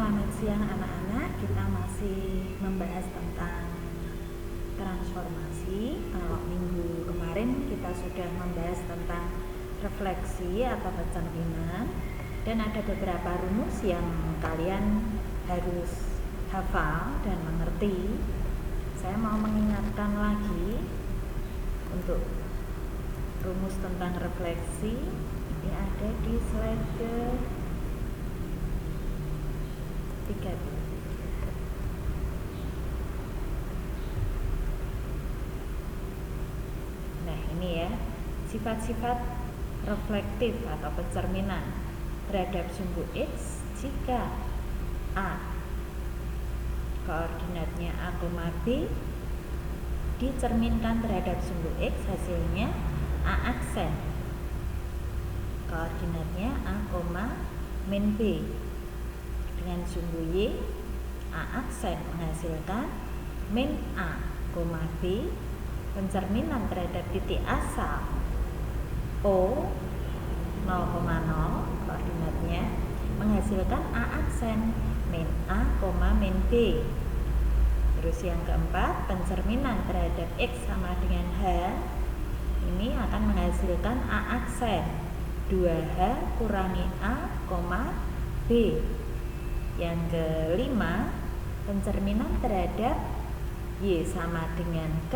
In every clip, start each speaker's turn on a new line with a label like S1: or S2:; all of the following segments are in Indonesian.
S1: Selamat siang anak-anak. Kita masih membahas tentang transformasi. Kalau minggu kemarin kita sudah membahas tentang refleksi atau pencerminan, dan ada beberapa rumus yang kalian harus hafal dan mengerti. Saya mau mengingatkan lagi untuk rumus tentang refleksi. Ini ada di slide ke 3. Nah, ini ya, sifat-sifat reflektif atau pencerminan terhadap sumbu X jika A koordinatnya A, B dicerminkan terhadap sumbu X, hasilnya A aksen koordinatnya A, min B dengan sumbu Y A aksen menghasilkan min A, B. Pencerminan terhadap titik asal O 0,0 koordinatnya menghasilkan A aksen min A, min B. Terus yang keempat, pencerminan terhadap X sama dengan H ini akan menghasilkan A aksen 2H kurangi A, B. Yang kelima, pencerminan terhadap Y sama dengan K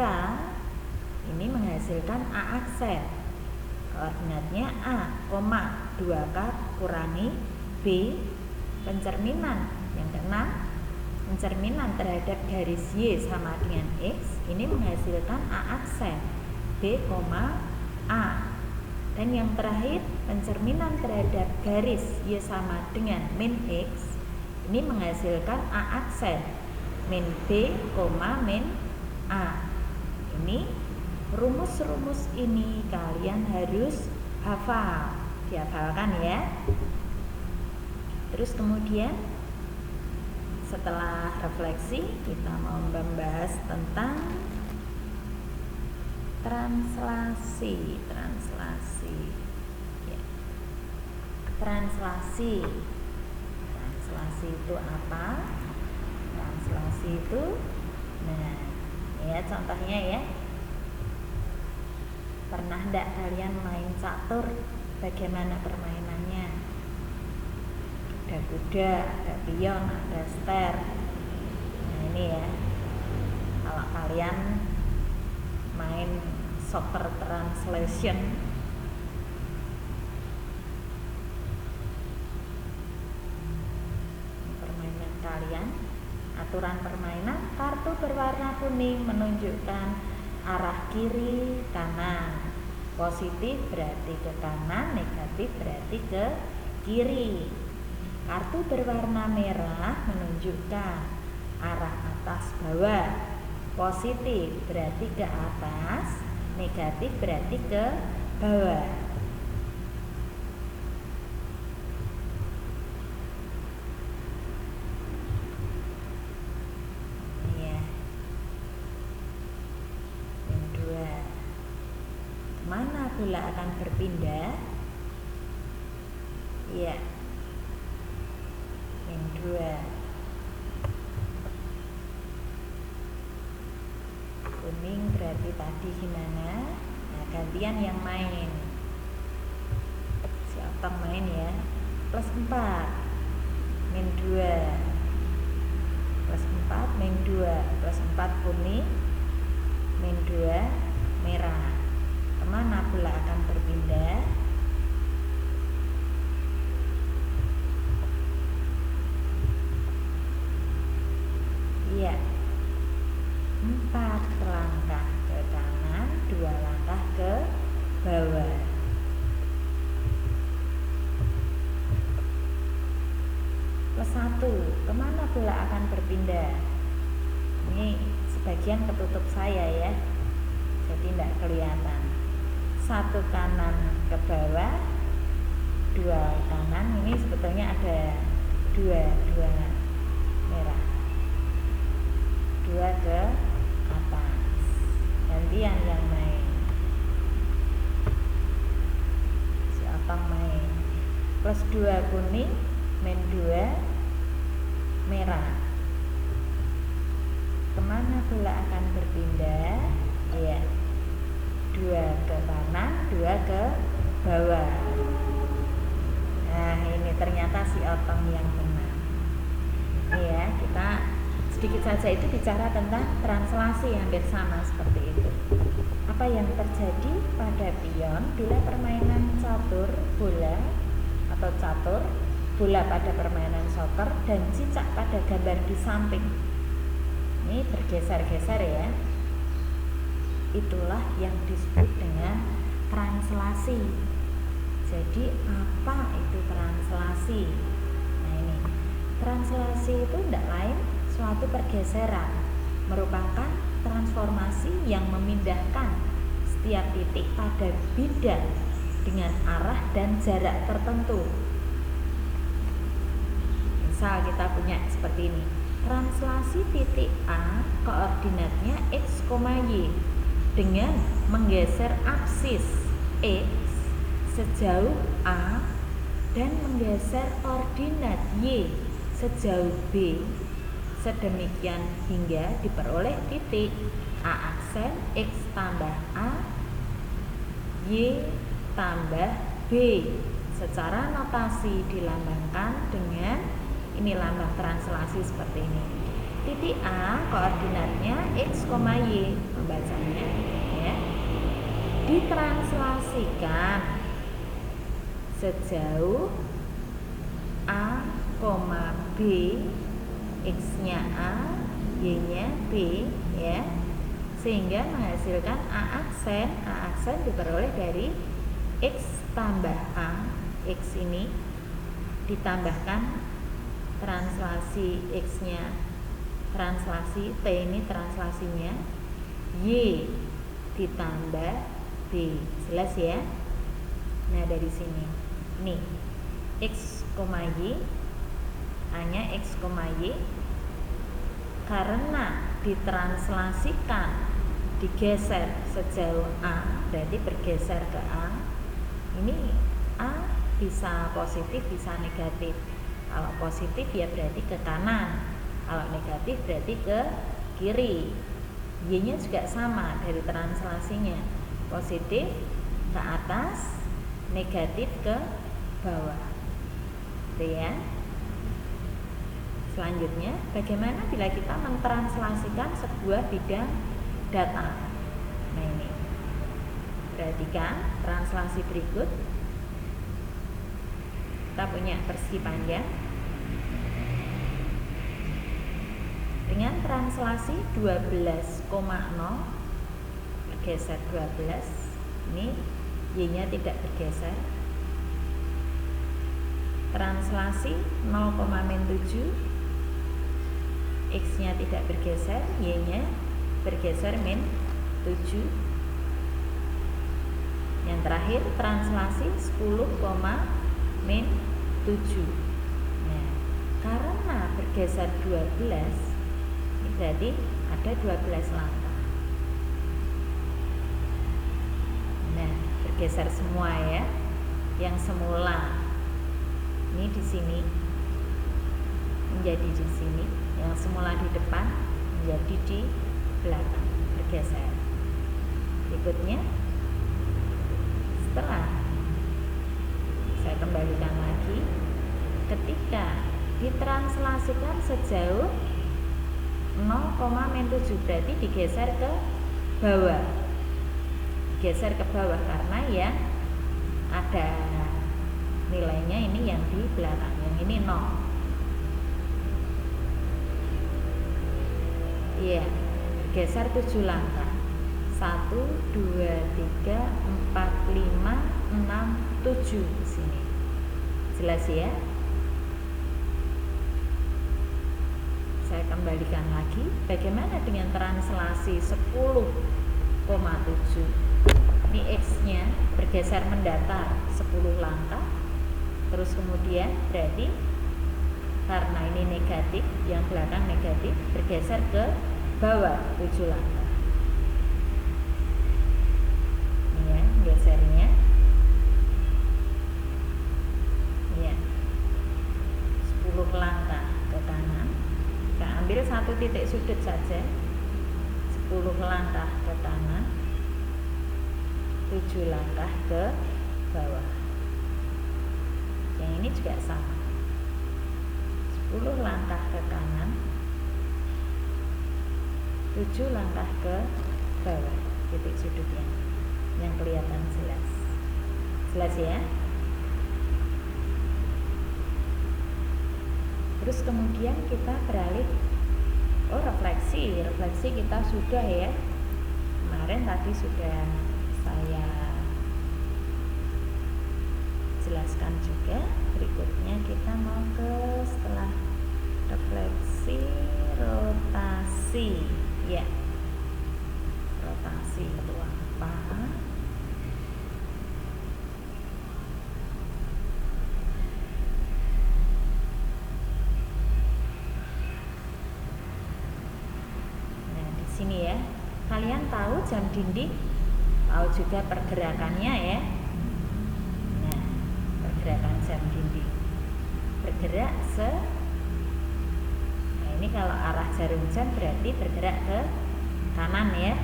S1: ini menghasilkan A aksen koordinatnya A, 2K kurangi B. Pencerminan yang keenam, pencerminan terhadap garis Y sama dengan X ini menghasilkan A aksen B, A. Dan yang terakhir, pencerminan terhadap garis Y sama dengan min X ini menghasilkan A aksen min B, min A. Ini rumus-rumus ini kalian harus hafal, dihafalkan ya. Terus kemudian setelah refleksi kita mau membahas tentang translasi ya. Translasi itu apa? Translasi itu, nah ya contohnya ya, pernah enggak kalian main catur? Bagaimana permainannya? Ada kuda, ada pion, ada ster. Nah ini ya, kalau kalian main soccer translation, permainan kalian, aturan permainan, kartu berwarna kuning menunjukkan arah kiri kanan. Positif berarti ke kanan, negatif berarti ke kiri. Kartu berwarna merah menunjukkan arah atas bawah. Positif berarti ke atas, negatif berarti ke bawah. Ya. Yang kedua, mana bola akan berpindah? Ya. Yang kedua, kuning berarti tadi gimana? Nah, gantian yang main. Siapa main ya? Plus 4 min 2 plus 4 min 2 plus 4 kuning min 2 merah. Kemana bola akan berpindah? Iya, 4 langkah ke kanan, 2 langkah ke bawah. Plus 1, kemana bola akan berpindah? Ini sebagian ketutup saya ya, jadi tidak kelihatan. 1 kanan ke bawah, 2 kanan. Ini sebetulnya ada 2 merah, 2 ke atas. Gantian yang main. Si Otong main. Plus 2 kuning min 2 merah. Kemana bola akan berpindah? Ya, 2 ke kanan, 2 ke bawah. Nah, ini ternyata si Otong yang menang. Ya, kita sedikit saja itu bicara tentang translasi, hampir sama seperti itu. Apa yang terjadi pada pion bila permainan catur bola atau catur bola pada permainan soccer dan cicak pada gambar di samping ini bergeser-geser ya, itulah yang disebut dengan translasi. Jadi apa itu translasi? Nah ini, translasi itu tidak lain suatu pergeseran, merupakan transformasi yang memindahkan setiap titik pada bidang dengan arah dan jarak tertentu. Misal kita punya seperti ini, translasi titik A koordinatnya x, y dengan menggeser aksis x sejauh A dan menggeser koordinat y sejauh B, sedemikian hingga diperoleh titik A aksen x tambah A, y tambah B. Secara notasi dilambangkan dengan ini lambang translasi seperti ini. Titik A koordinatnya x, y, membacanya ya. Ditranslasikan sejauh A, B, x-nya A, y-nya B ya. Sehingga menghasilkan A aksen diperoleh dari x tambah A, x ini ditambahkan translasi x-nya, translasi T ini translasinya, y ditambah B. Jelas ya? Nah, dari sini nih x, y, A-nya x, y karena ditranslasikan, digeser sejauh A, berarti bergeser ke A. Ini A bisa positif, bisa negatif. Kalau positif ya berarti ke kanan, kalau negatif berarti ke kiri. Y-nya juga sama dari translasinya, positif ke atas, negatif ke bawah. Itu ya. Selanjutnya, bagaimana bila kita mentranslasikan sebuah bidang data? Nah ini, perhatikan translasi berikut. Kita punya persegi panjang dengan translasi 12,0 bergeser 12. Ini y-nya tidak bergeser. Translasi 0,-7, x-nya tidak bergeser, y-nya bergeser -7. Yang terakhir translasi 10,-7. Nah, karena bergeser 12, ini berarti ada 12 langkah. Nah, bergeser semua ya. Yang semula ini di sini menjadi di sini, yang semula di depan menjadi di belakang, bergeser. Berikutnya, setelah saya kembalikan lagi, ketika ditranslasikan sejauh 0,-7 berarti digeser ke bawah, geser ke bawah karena ya ada nilainya ini yang di belakang, yang ini 0. Iya, geser 7 langkah. 1, 2, 3, 4, 5, 6, 7 di sini. Jelas ya? Saya kembalikan lagi. Bagaimana dengan translasi 10,7? Ini x-nya bergeser mendatar 10 langkah. Terus kemudian berarti karena ini negatif, yang belakang negatif, bergeser ke bawah 7 langkah. Ini ya, gesernya. Ya. 10 langkah ke kanan, ambil satu titik sudut saja, 10 langkah ke kanan, 7 langkah ke bawah. Yang ini juga sama, 10 langkah ke kanan, 7 langkah ke bawah titik sudutnya yang kelihatan jelas. Jelas ya? Terus kemudian kita beralih refleksi kita sudah ya. Kemarin tadi sudah saya jelaskan juga. Berikutnya kita mau ke setelah refleksi, rotasi ya. Rotasi itu apa? Sini ya, kalian tahu jam dinding, tahu juga pergerakannya ya. Nah, pergerakan jam dinding bergerak nah ini kalau arah jarum jam berarti bergerak ke kanan ya,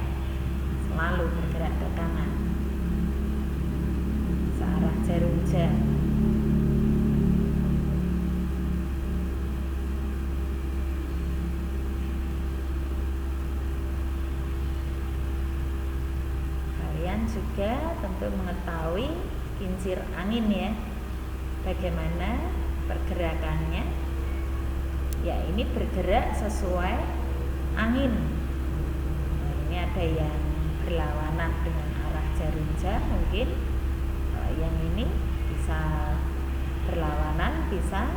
S1: selalu bergerak ke kanan searah jarum jam. Juga tentu mengetahui kincir angin ya, bagaimana pergerakannya ya, ini bergerak sesuai angin. Nah, ini ada yang berlawanan dengan arah jarum jam, mungkin yang ini bisa berlawanan, bisa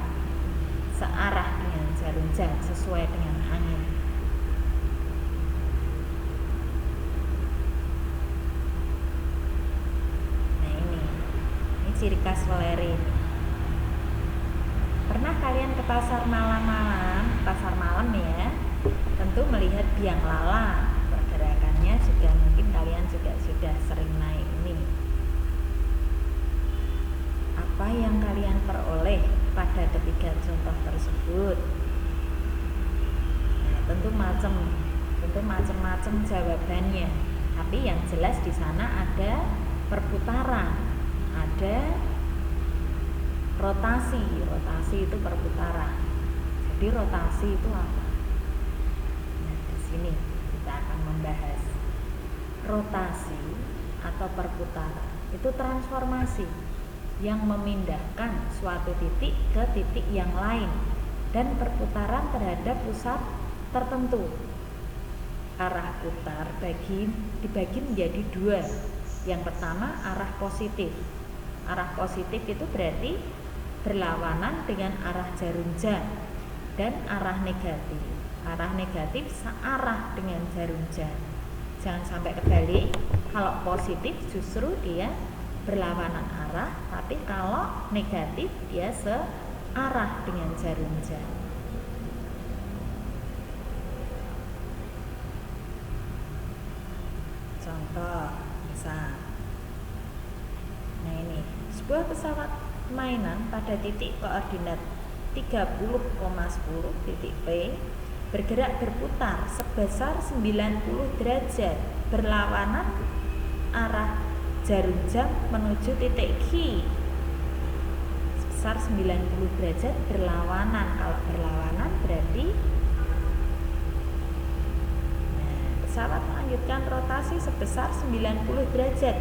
S1: searah dengan jarum jam sesuai dengan angin. Ciri khas Weleri. Pernah kalian ke pasar malam ya, tentu melihat biang lala, pergerakannya juga mungkin kalian juga sudah sering naik ini. Apa yang kalian peroleh pada ketiga contoh tersebut? Nah, tentu macam-macam jawabannya, tapi yang jelas di sana ada perputaran, ada rotasi itu perputaran. Jadi rotasi itu apa? Nah, di sini kita akan membahas rotasi atau perputaran. Itu transformasi yang memindahkan suatu titik ke titik yang lain dan perputaran terhadap pusat tertentu. Arah putar dibagi menjadi dua. Yang pertama arah positif. Arah positif itu berarti berlawanan dengan arah jarum jam, dan arah negatif. Arah negatif searah dengan jarum jam. Jangan sampai kebalik. Kalau positif justru dia berlawanan arah, tapi kalau negatif dia searah dengan jarum jam. Contoh misal, nah ini sebuah pesawat mainan pada titik koordinat 30,10 titik P bergerak berputar sebesar 90 derajat berlawanan arah jarum jam menuju titik Q. Sebesar 90 derajat berlawanan. Kalau berlawanan berarti pesawat melanjutkan rotasi sebesar 90 derajat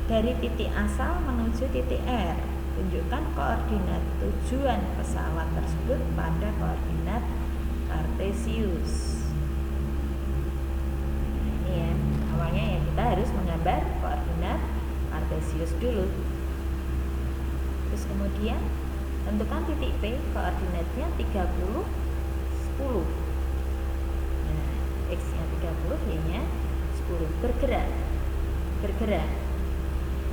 S1: dari titik asal menuju titik R. Tunjukkan koordinat tujuan pesawat tersebut pada koordinat Kartesius. Nah, ini ya, awalnya ya kita harus menggambar koordinat Kartesius dulu. Terus kemudian tentukan titik P, koordinatnya 30, 10. Nah, X-nya 30, Y-nya 10. Bergerak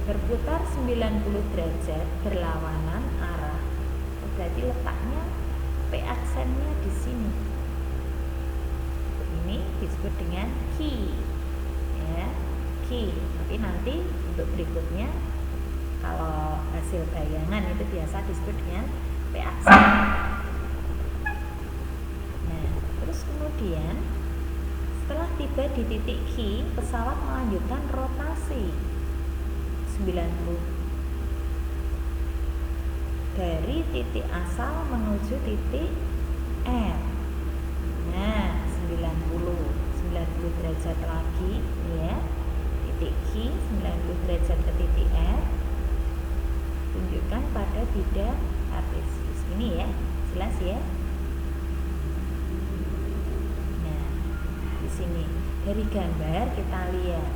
S1: berputar 90 derajat berlawanan arah. Berarti letaknya P aksennya di sini. Ini disebut dengan Q, ya, Q. Tapi nanti untuk berikutnya kalau hasil bayangan itu biasa disebut dengan P aksen. Nah, terus kemudian tiba di titik Q, pesawat melanjutkan rotasi 90 dari titik asal menuju titik R. Nah, 90 derajat lagi ya. Titik Q 90 derajat ke titik R. Tunjukkan pada bidang kartesius. Ini ya, jelas ya. Nah, di sini dari gambar kita lihat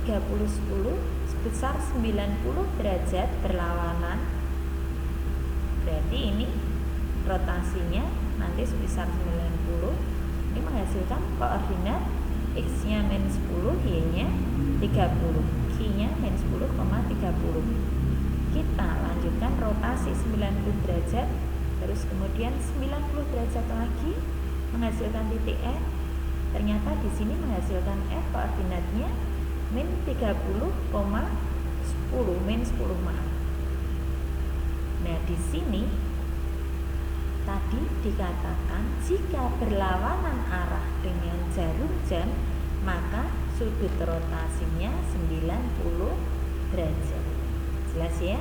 S1: 30-10 sebesar 90 derajat berlawanan. Berarti ini rotasinya nanti sebesar 90. Ini menghasilkan koordinat X-nya -10, Y-nya 30, Q-nya -10,30. Kita lanjutkan rotasi 90 derajat, terus kemudian 90 derajat lagi menghasilkan titik F. Ternyata di sini menghasilkan F koordinatnya -30,10 maaf. Nah, di sini tadi dikatakan jika berlawanan arah dengan jarum jam, maka sudut rotasinya 90 derajat. Jelas ya?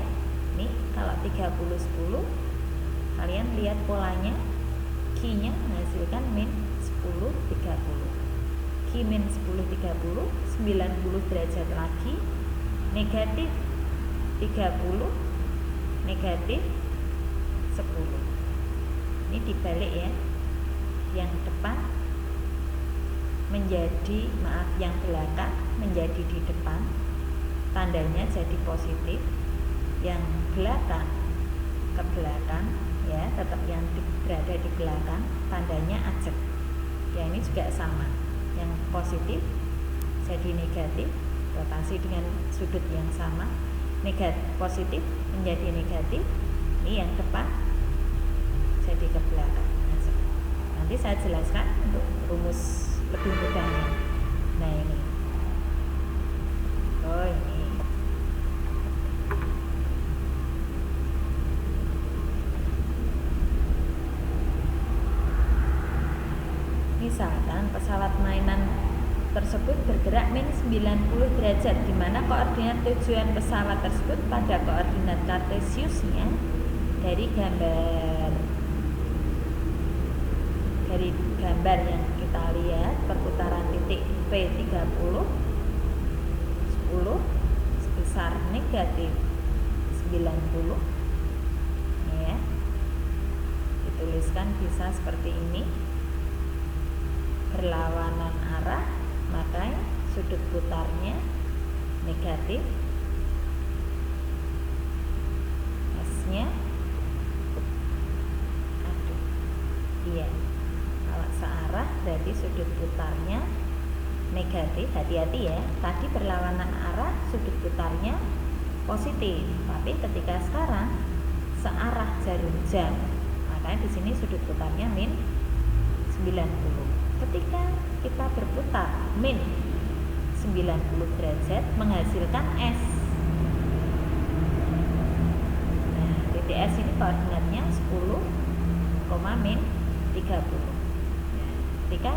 S1: Nih, kalau 30-10 kalian lihat polanya, Q-nya menghasilkan -10,30. Q -10,30, 90 derajat lagi, negatif 30, negatif 10. Ini dibalik ya. Yang depan menjadi, maaf, yang belakang menjadi di depan. Tandanya jadi positif. Yang belakang ke belakang ya, tetap yang berada di belakang tandanya ajek. Ya, ini juga sama. Yang positif jadi negatif, rotasi dengan sudut yang sama. Negatif positif menjadi negatif. Ini yang depan jadi ke belakang. Nanti saya jelaskan untuk rumus lebih mudahnya. Nah, ini. Oh, ini. Misalkan pesawat mainan tersebut bergerak -90 derajat, di mana koordinat tujuan pesawat tersebut pada koordinat kartesiusnya dari gambar yang kita lihat, perputaran titik P30 10 sebesar negatif 90 ya. Dituliskan bisa seperti ini. Berlawanan arah, maka sudut putarnya negatif, S-nya iya, kalau searah berarti sudut putarnya negatif. Hati-hati ya, tadi berlawanan arah sudut putarnya positif, tapi ketika sekarang searah jarum jam, maka di sini sudut putarnya -90. Ketika kita berputar -90 derajat menghasilkan S. Nah, titik S ini koordinatnya 10, -30. Ketika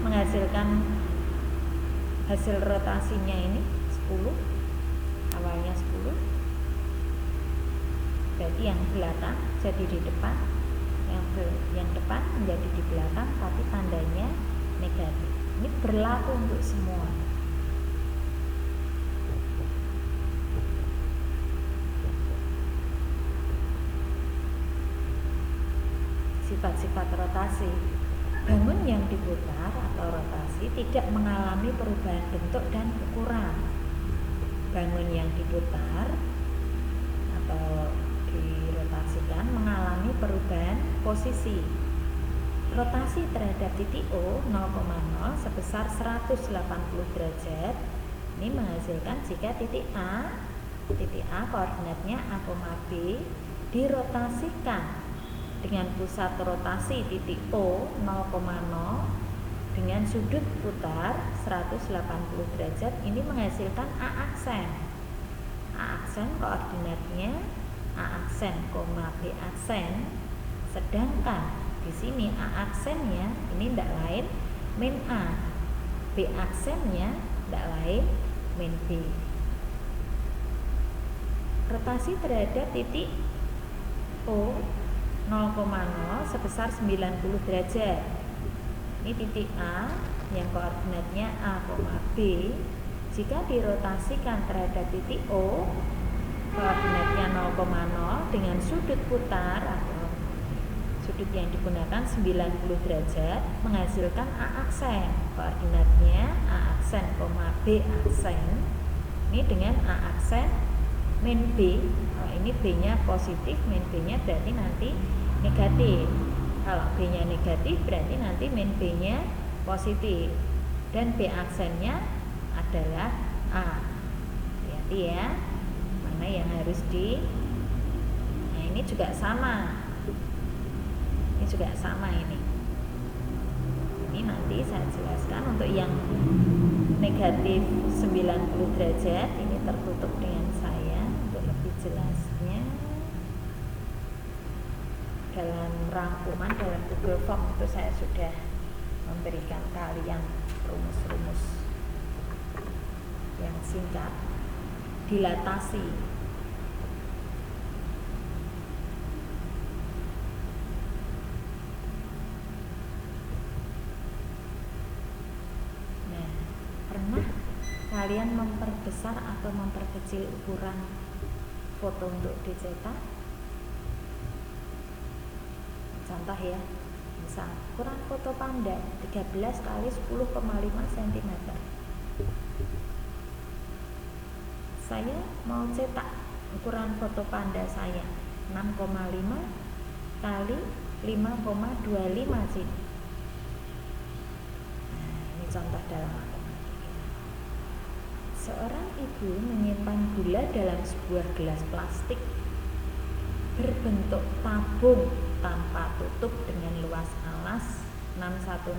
S1: menghasilkan hasil rotasinya ini 10, awalnya 10, berarti yang belakang jadi di depan, yang depan menjadi di belakang, tapi tandanya negatif. Ini berlaku untuk semua. Sifat-sifat rotasi. Bangun yang diputar atau rotasi tidak mengalami perubahan bentuk dan ukuran. Bangun yang diputar atau dirotasikan mengalami perubahan posisi. Rotasi terhadap titik O 0,0 sebesar 180 derajat. Ini menghasilkan jika titik A koordinatnya A, B dirotasikan dengan pusat rotasi titik O 0,0 dengan sudut putar 180 derajat, ini menghasilkan A aksen. A aksen koordinatnya A aksen, B aksen, sedangkan di sini A aksennya ini tidak lain min A, B aksennya tidak lain min B. Rotasi terhadap titik O 0,0 sebesar 90 derajat. Ini titik A yang koordinatnya A, B. Jika dirotasikan terhadap titik O koordinatnya 0,0 dengan sudut putar atau sudut yang digunakan 90 derajat menghasilkan A aksen. Koordinatnya A aksen, B aksen. Ini dengan A aksen min B. Kalau ini B-nya positif, min B-nya berarti nanti negatif. Kalau B-nya negatif berarti nanti min B-nya positif. Dan B aksennya adalah A. Hati-hati ya. Mana yang harus Nah, ini juga sama. Ini juga sama ini. Ini nanti saya jelaskan untuk yang negatif 90 derajat ini tertutup dengan saya untuk lebih jelasnya. Dalam rangkuman dalam Google Form itu saya sudah memberikan kalian rumus-rumus yang singkat. Dilatasi. Nah, pernah kalian memperbesar atau memperkecil ukuran foto untuk dicetak? Contoh ya, misal ukuran foto panda 13 kali 10,5 cm. Saya mau cetak ukuran foto panda saya 6,5 kali 5,25 cm. Nah, ini contoh dalam matematika. Seorang ibu menyimpan gula dalam sebuah gelas plastik berbentuk tabung tanpa tutup dengan luas alas 616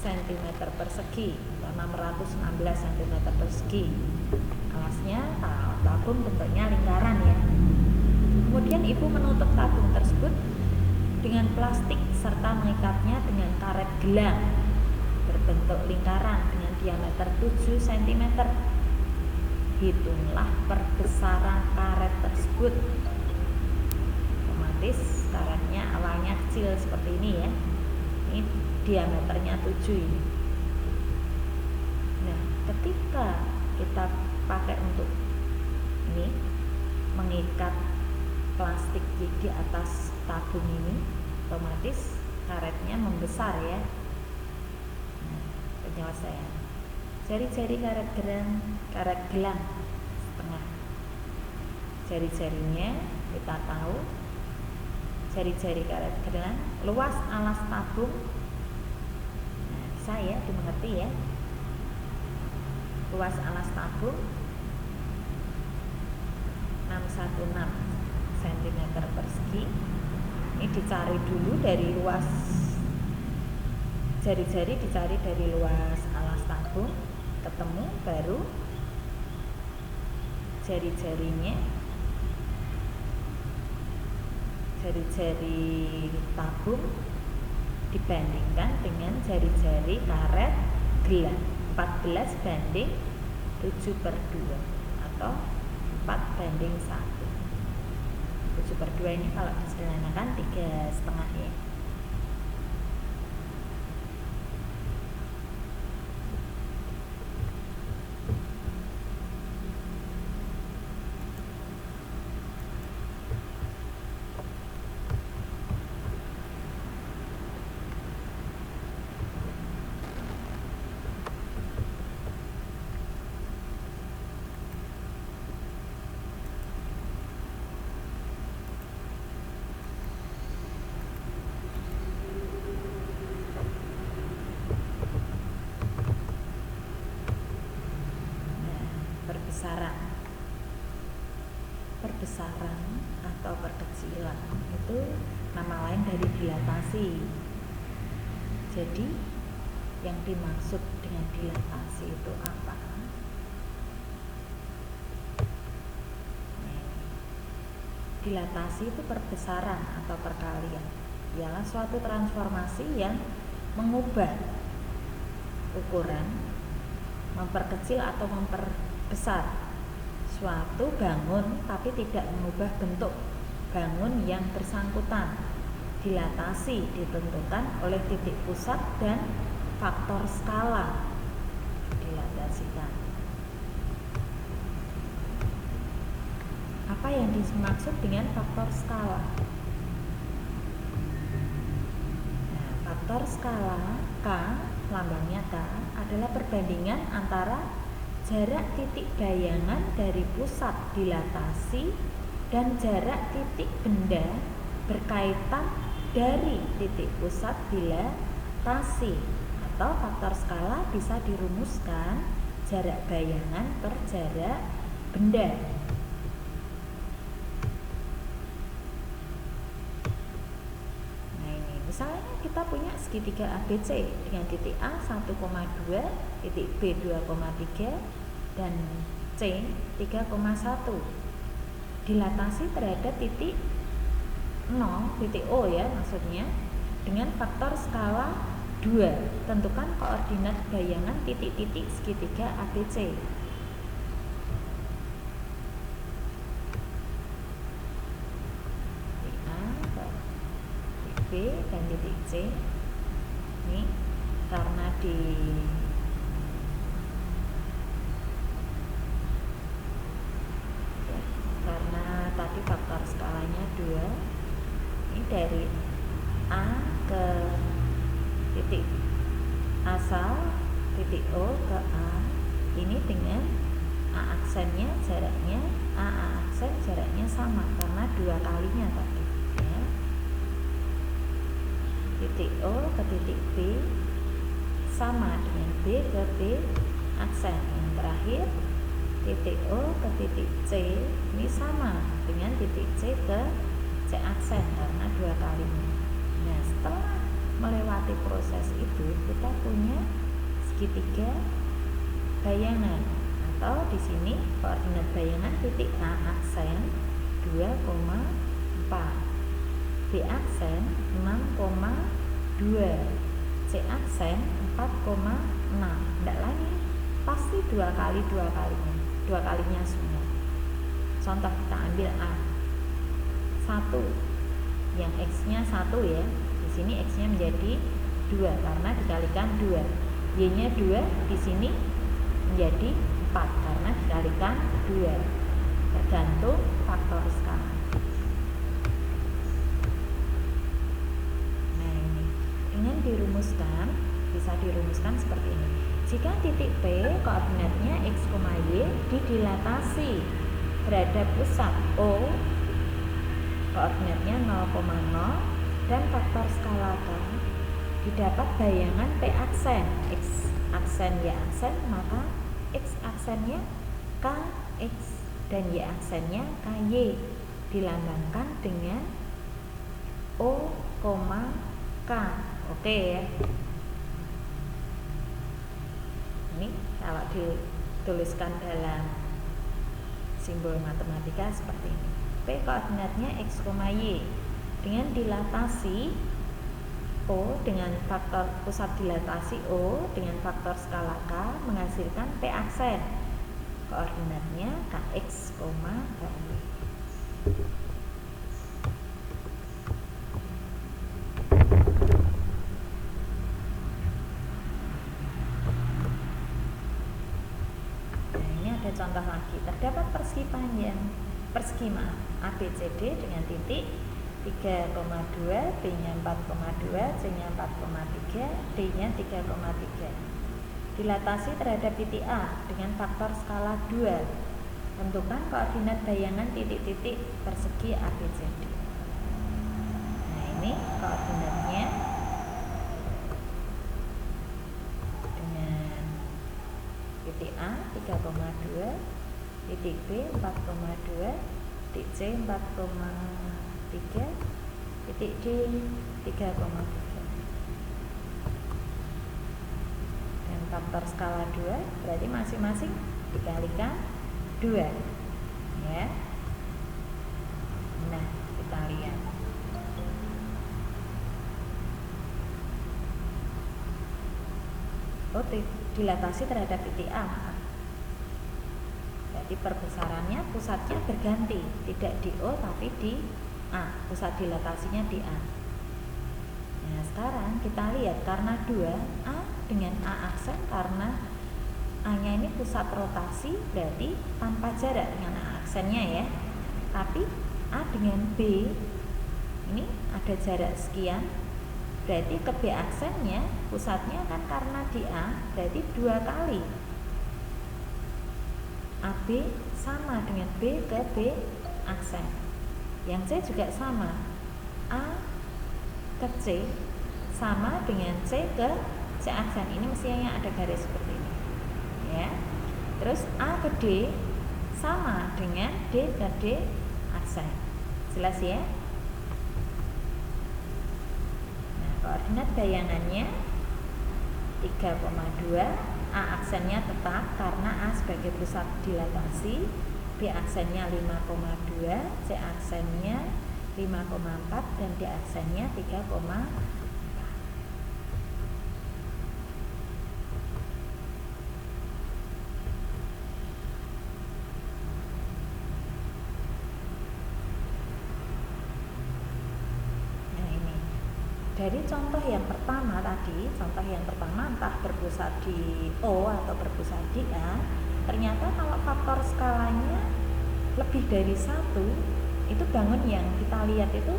S1: cm persegi atau 616 cm persegi. Alasnya tabung bentuknya lingkaran ya. Kemudian ibu menutup tabung tersebut dengan plastik serta mengikatnya dengan karet gelang berbentuk lingkaran dengan diameter 7 cm. Hitunglah perbesaran karet tersebut. Otomatis karetnya awalnya kecil seperti ini ya. Ini diameternya 7 ini. Nah, ketika kita pakai untuk ini mengikat plastik di atas tabung ini, otomatis karetnya membesar ya. Nah, penyelesaian. Jari-jari karet gelang setengah. Jari-jarinya kita tahu. Jari-jari karet gelang, luas alas tabung. Nah, bisa ya dimengerti ya. Luas alas tabung 616 cm persegi. Ini dicari dulu dari luas jari-jari, dicari dari luas alas tabung, ketemu baru jari-jarinya, jari-jari tabung dibandingkan dengan jari-jari karet gelang 14 banding 7/2 atau 4/1. 7/2 ini kalau disederhanakan 3,5 ya. Perbesaran atau perkecilan itu nama lain dari dilatasi. Jadi yang dimaksud dengan dilatasi itu apa? Dilatasi itu perbesaran atau perkalian. ialah suatu transformasi yang mengubah ukuran, memperkecil atau memperbesar suatu bangun tapi tidak mengubah bentuk bangun yang bersangkutan. Dilatasi ditentukan oleh titik pusat dan faktor skala. Dilatasikan. Apa yang dimaksud dengan faktor skala? Nah, faktor skala K, lambangnya K, adalah perbandingan antara jarak titik bayangan dari pusat dilatasi dan jarak titik benda berkaitan dari titik pusat dilatasi. Atau faktor skala bisa dirumuskan jarak bayangan per jarak benda. Nah ini misalnya kita punya segitiga ABC dengan titik A 1,2, titik B 2,3 dan C 3,1. Dilatasi terhadap titik 0, titik O ya maksudnya, dengan faktor skala 2. Tentukan koordinat bayangan titik-titik segitiga ABC. Titik A, titik B, dan titik C. Ini karena karena tadi faktor skalanya 2. Ini dari A ke titik asal titik O ke A, ini dengan A aksennya jaraknya A aksen jaraknya sama karena 2 kalinya tadi ya. Titik O ke titik B sama dengan B ke B aksen. Yang terakhir titik O ke titik C ini sama dengan titik C ke C aksen karena 2 kalinya. Nah setelah melewati proses itu kita punya segitiga bayangan, atau di sini koordinat bayangan titik A aksen 2,4, B aksen 6,2, C aksen 4,6. Tidak lagi pasti 2 kalinya semua. Contoh kita ambil A 1 yang X-nya 1 ya. Di sini X-nya menjadi 2 karena dikalikan 2. Y-nya 2 di sini menjadi 4 karena dikalikan 2. Tergantung faktor skala. Nah, ini dengan dirumuskan bisa dirumuskan seperti ini. Jika titik P koordinatnya X, Y didilatasi terhadap pusat O koordinatnya 0,0 dan faktor skala K, didapat bayangan P aksen, X aksen, Y aksen, maka X aksennya KX dan Y aksennya KY, dilambangkan dengan O, K. Oke ya. Ini kalau dituliskan dalam simbol matematika seperti ini. P koordinatnya X, Y dengan dilatasi O dengan faktor pusat dilatasi O dengan faktor skala K menghasilkan P aksen. Koordinatnya KX, KY. Nah, ini ada contoh lagi. Terdapat persegi panjang ABCD dengan titik 3,2, B-nya 4,2, C-nya 4,3, D-nya 3,3. Dilatasi terhadap titik A dengan faktor skala 2. Tentukan koordinat bayangan titik-titik persegi ABCD. Nah, ini koordinatnya dengan titik A 3,2, titik B 4,2, titik C 4,3, titik D 3,3. Dan faktor skala 2 berarti masing-masing dikalikan 2 ya. Nah, kita lihat dilatasi terhadap titik A. Jadi perbesarannya pusatnya berganti, tidak di O tapi di A, pusat dilatasinya di A. Nah sekarang kita lihat karena 2 A dengan A aksen, karena A nya ini pusat rotasi berarti tanpa jarak dengan A aksennya ya. Tapi A dengan B ini ada jarak sekian, berarti ke B aksennya pusatnya kan karena di A berarti 2 kali AB sama dengan B ke B aksen. Yang C juga sama, A ke C sama dengan C ke C aksen. Ini mestinya ada garis seperti ini ya. Terus A ke D sama dengan D ke D aksen. Jelas ya? Nah, koordinat bayangannya 3,2, A aksennya tetap karena A sebagai pusat dilatasi, B aksennya 5,2, C aksennya 5,4 dan D aksennya 3,4. Dari contoh yang pertama tadi, entah berpusat di O atau berpusat di A, ternyata kalau faktor skalanya lebih dari 1, itu bangun yang kita lihat itu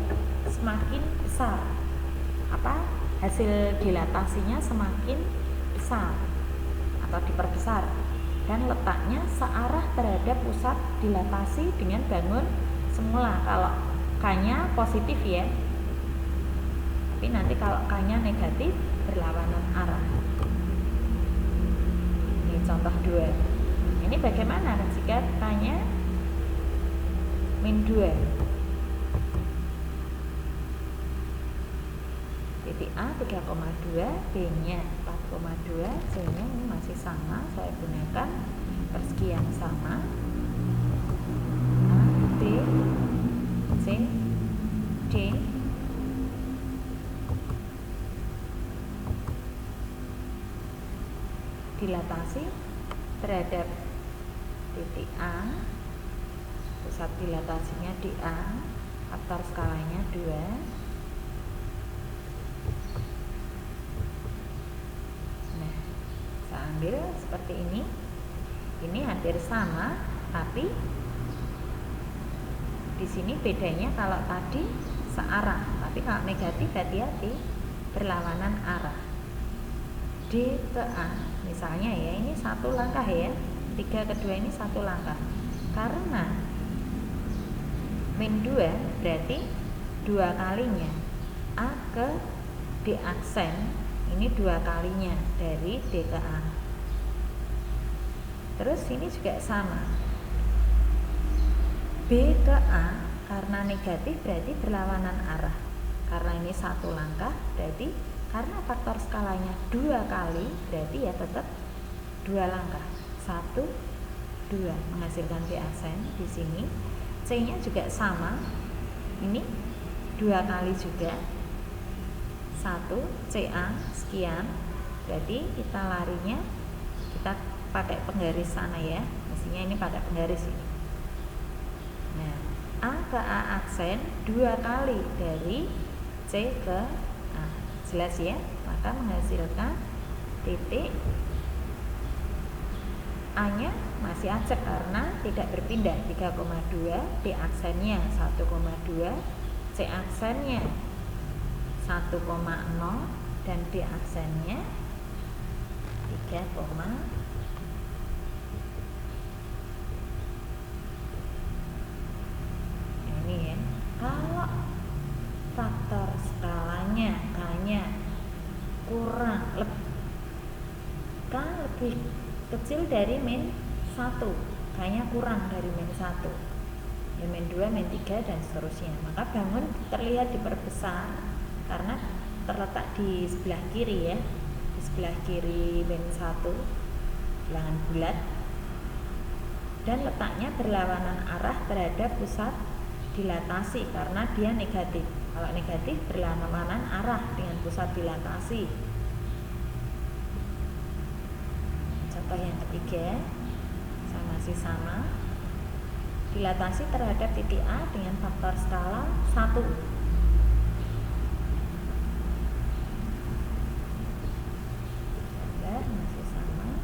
S1: semakin besar. Hasil dilatasinya semakin besar atau diperbesar, dan letaknya searah terhadap pusat dilatasi dengan bangun semula. Kalau K-nya positif ya, tapi nanti kalau K-nya negatif berlawanan arah. Ini contoh 2. Ini bagaimana jika K-nya min 2? Titik A 3,2, B-nya 4,2, C-nya ini masih sama, saya gunakan persekian sama. A, B, C, D. Dilatasi terhadap titik A, pusat dilatasinya di A, faktor skalanya 2. Nah, saya ambil seperti ini. Ini hampir sama, tapi di sini bedanya kalau tadi searah, tapi kalau negatif hati-hati berlawanan arah. D ke A misalnya ya, ini 1 langkah ya, 3 ke 2 ini 1 langkah, karena min 2 berarti 2 kalinya. A ke D aksen ini 2 kalinya dari D ke A. Terus ini juga sama, B ke A karena negatif berarti berlawanan arah, karena ini 1 langkah berarti karena faktor skalanya 2 kali berarti ya tetap 2 langkah. 1, 2 menghasilkan B aksen di sini. C-nya juga sama. Ini 2 kali juga. 1 CA sekian. Berarti kita larinya kita pakai penggaris sana ya. Mestinya ini pakai penggaris ini. Nah, A ke A aksen 2 kali dari C ke A. Jelas ya? Maka menghasilkan titik A-nya masih acak karena tidak berpindah 3,2, D aksennya 1,2, C aksennya 1,0 dan D aksennya 3, ini ya. Kalau faktor skalanya K-nya kurang K lebih kecil dari min 1, K-nya kurang dari min 1 ya, min 2, min 3 dan seterusnya, maka bangun terlihat diperbesar karena terletak di sebelah kiri ya, di sebelah kiri min 1 bilangan bulat, dan letaknya berlawanan arah terhadap pusat dilatasi karena dia negatif. Kalau negatif berlawanan arah dengan pusat dilatasi. Contoh yang ketiga, masih sama. Dilatasi terhadap titik A dengan faktor skala 1. Masih sama.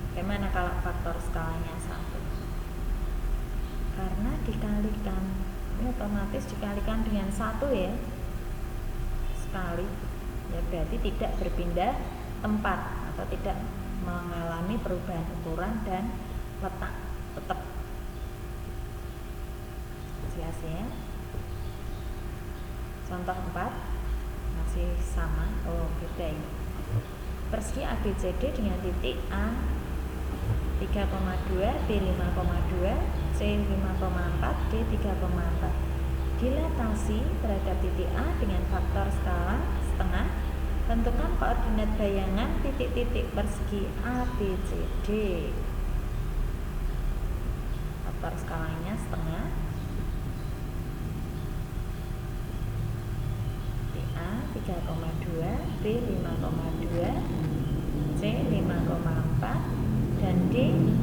S1: Bagaimana kalau faktor skalanya 1? Karena dikalikan, ini otomatis dikalikan dengan 1 ya, sekali ya, berarti tidak berpindah tempat atau tidak mengalami perubahan ukuran dan letak, tetap hasilnya. Contoh 4 masih sama. Oh, beda ini. Persegi ABCD dengan titik A 3,2, B 5,2, C 5,4, D 3,4. Dilatasi terhadap titik A dengan faktor skala setengah. Tentukan koordinat bayangan titik-titik persegi ABCD. Faktor skalanya setengah. Titik A 3,2, B 5,2, C 5,4 dan D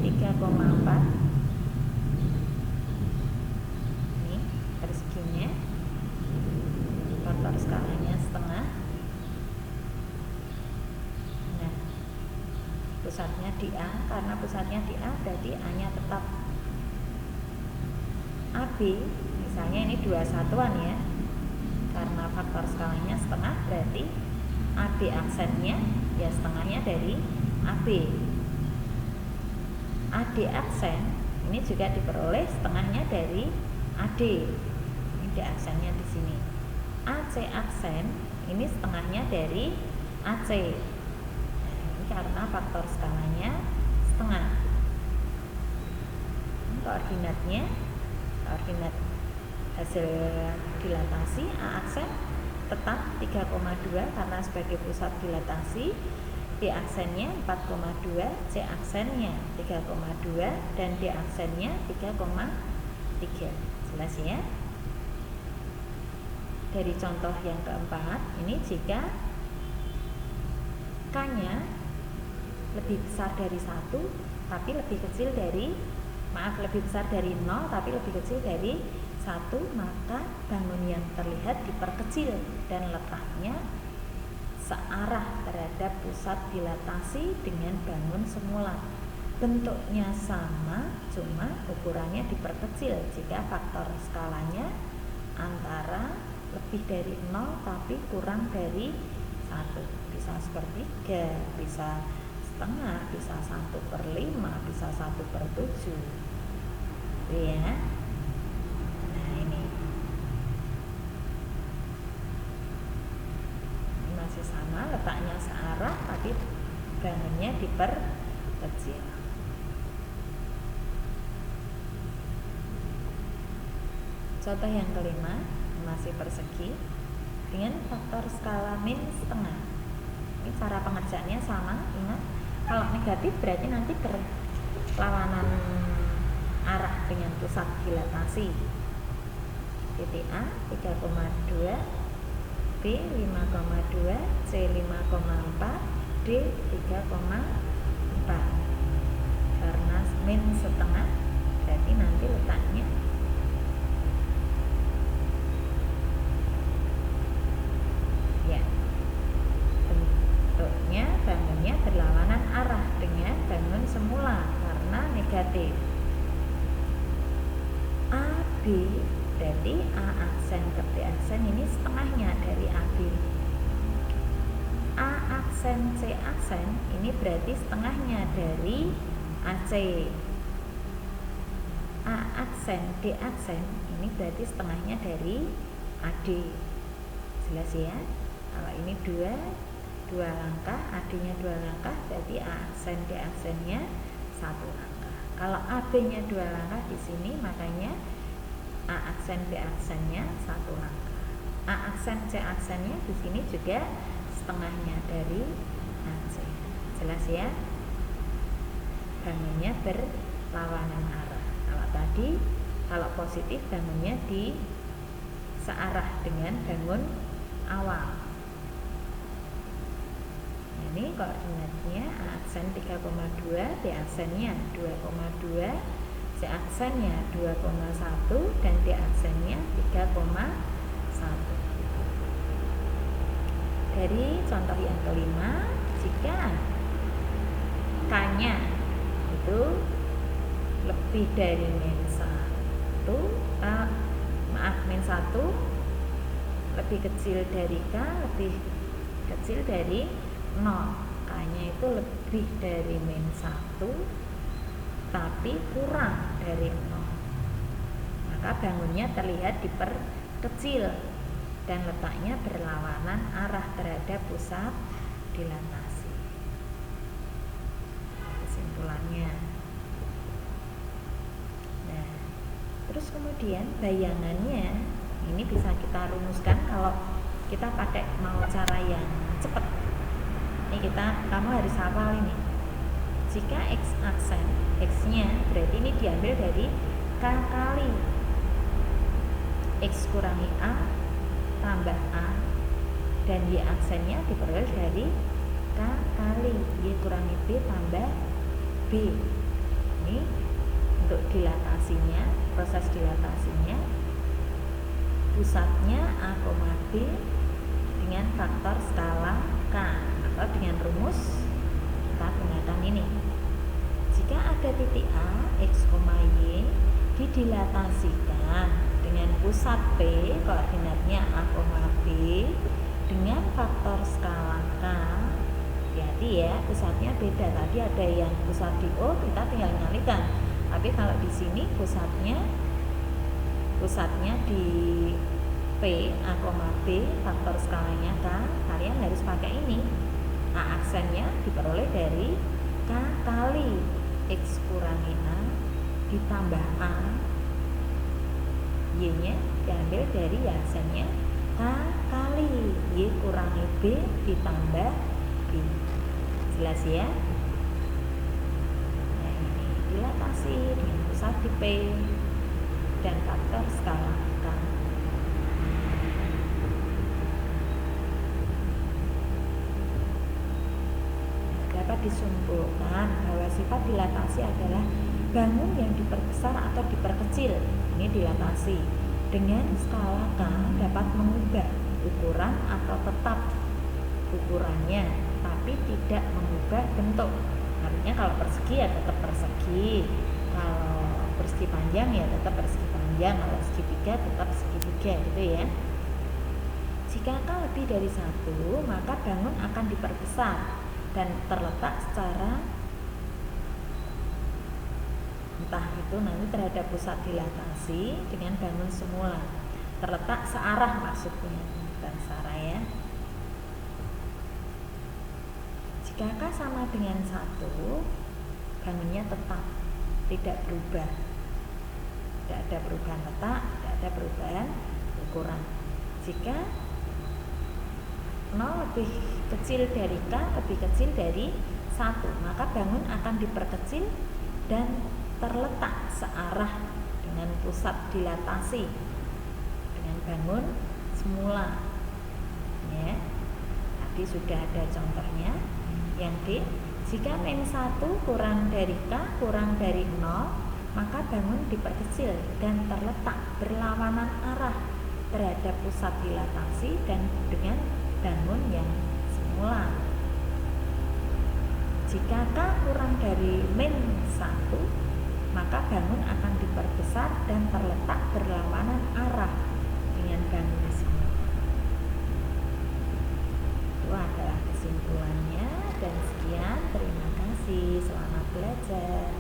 S1: 3,4. Ini perseginya, faktor skalanya setengah. Nah, pusatnya di A, karena pusatnya di A berarti A nya tetap. AB misalnya ini 2 satuan ya, karena faktor skalanya setengah berarti AB aksennya ya setengahnya dari AB. AD aksen ini juga diperoleh setengahnya dari AD. Ini D aksennya di sini. AC aksen ini setengahnya dari AC. Nah, ini karena faktor skalanya setengah. Ini koordinatnya, koordinat hasil dilatasi A aksen tetap 3,2 karena sebagai pusat dilatasi. B aksennya 4,2, C aksennya 3,2 dan D aksennya 3,3. Jelas ya? Dari contoh yang keempat, ini jika K-nya lebih besar dari 1 tapi lebih kecil dari, lebih besar dari 0 tapi lebih kecil dari 1, maka bangun yang terlihat diperkecil dan letaknya searah terhadap pusat dilatasi dengan bangun semula. Bentuknya sama, cuma ukurannya diperkecil jika faktor skalanya antara lebih dari 0 tapi kurang dari 1. Bisa sepertiga, bisa setengah, bisa 1/5, bisa 1/7. Ya. Nah, ini masih sama, letaknya searah tapi bangunnya diperkecil. Contoh yang kelima, masih persegi dengan faktor skala min setengah. Ini cara pengerjaannya sama, ingat. Kalau negatif berarti nanti berlawanan arah dengan pusat dilatasi. Titik A 3,2, B 5,2, C 5,4, D 3,4. Karena min setengah berarti nanti letaknya ya, bentuknya bangunnya berlawanan arah dengan bangun semula karena negatif. AB berarti A aksen ke B aksen ini setengahnya dari AB. A aksen C aksen ini berarti setengahnya dari AC. A aksen D aksen ini berarti setengahnya dari AD. Jelas ya? Kalau ini dua langkah, AD-nya 2 langkah, berarti A aksen D aksennya 1 langkah. Kalau AB-nya 2 langkah di sini, makanya A aksen B aksennya 1 langkah. A aksen C aksennya di sini juga setengahnya dari AC. Jelas ya? Bangunnya berlawanan arah. Kalau tadi, kalau positif bangunnya di searah dengan bangun awal. ini koordinatnya A aksen 3,2, B aksennya 2,2, C aksennya 2,1 dan D aksennya 3,1. Dari contoh yang kelima, jika K-nya itu lebih dari min 1, min 1 lebih kecil dari K, lebih kecil dari 0. K-nya itu lebih dari min 1 tapi kurang dari 0. Maka bangunnya terlihat diperkecil dan letaknya berlawanan arah terhadap pusat dilatasi. Kesimpulannya. Nah, terus kemudian bayangannya ini bisa kita rumuskan kalau kita pakai mau cara yang cepat. Ini kamu harus hafal ini. Jika X aksen, X-nya berarti ini diambil dari K kali X kurangi A tambah A, dan Y aksennya diperoleh dari K kali Y kurangi B tambah B. Ini untuk dilatasinya, proses dilatasinya, pusatnya A, B dengan faktor skala K, atau dengan rumus kita gunakan ini. Jika ada titik A, X, Y didilatasikan dengan pusat P, koordinatnya A, B dengan faktor skala K. Hati-hati ya, pusatnya beda. Tadi ada yang pusat di O, kita tinggal nyalikan. Tapi kalau di sini pusatnya di P, A, B, faktor skalanya K, kalian harus pakai ini. A aksennya diperoleh dari K kali X kurangi A ditambah A, Y nya diambil dari aksennya K kali Y kurangi B ditambah B. Jelas ya? Nah, ini dilatasi dengan pusat di P dan faktor skala K. Dapat disimpulkan bahwa sifat dilatasi adalah bangun yang diperbesar atau diperkecil. Ini dilatasi. Dengan skala K dapat mengubah ukuran atau tetap ukurannya, tapi tidak mengubah bentuk. Artinya kalau persegi ya tetap persegi, kalau persegi panjang ya tetap persegi panjang, kalau segitiga tetap segitiga, gitu ya. Jika K lebih dari 1, maka bangun akan diperbesar dan terletak secara entah itu nanti terhadap pusat dilatasi dengan bangun semula, terletak searah maksudnya, bukan searah ya. Jika K sama dengan 1, bangunnya tetap tidak berubah, tidak ada perubahan letak, tidak ada perubahan ukuran. Jika 0 lebih kecil dari K, lebih kecil dari 1, maka bangun akan diperkecil dan terletak searah dengan pusat dilatasi dengan bangun semula ya. Tadi sudah ada contohnya. Yang D, jika min 1 kurang dari K kurang dari 0, maka bangun diperkecil dan terletak berlawanan arah terhadap pusat dilatasi dan dengan bangun yang semula. Jika K kurang dari min 1, maka bangun akan diperbesar dan terletak berlawanan arah dengan bangun semula. Itu adalah kesimpulannya, dan sekian, terima kasih, selamat belajar,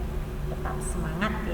S1: tetap semangat ya.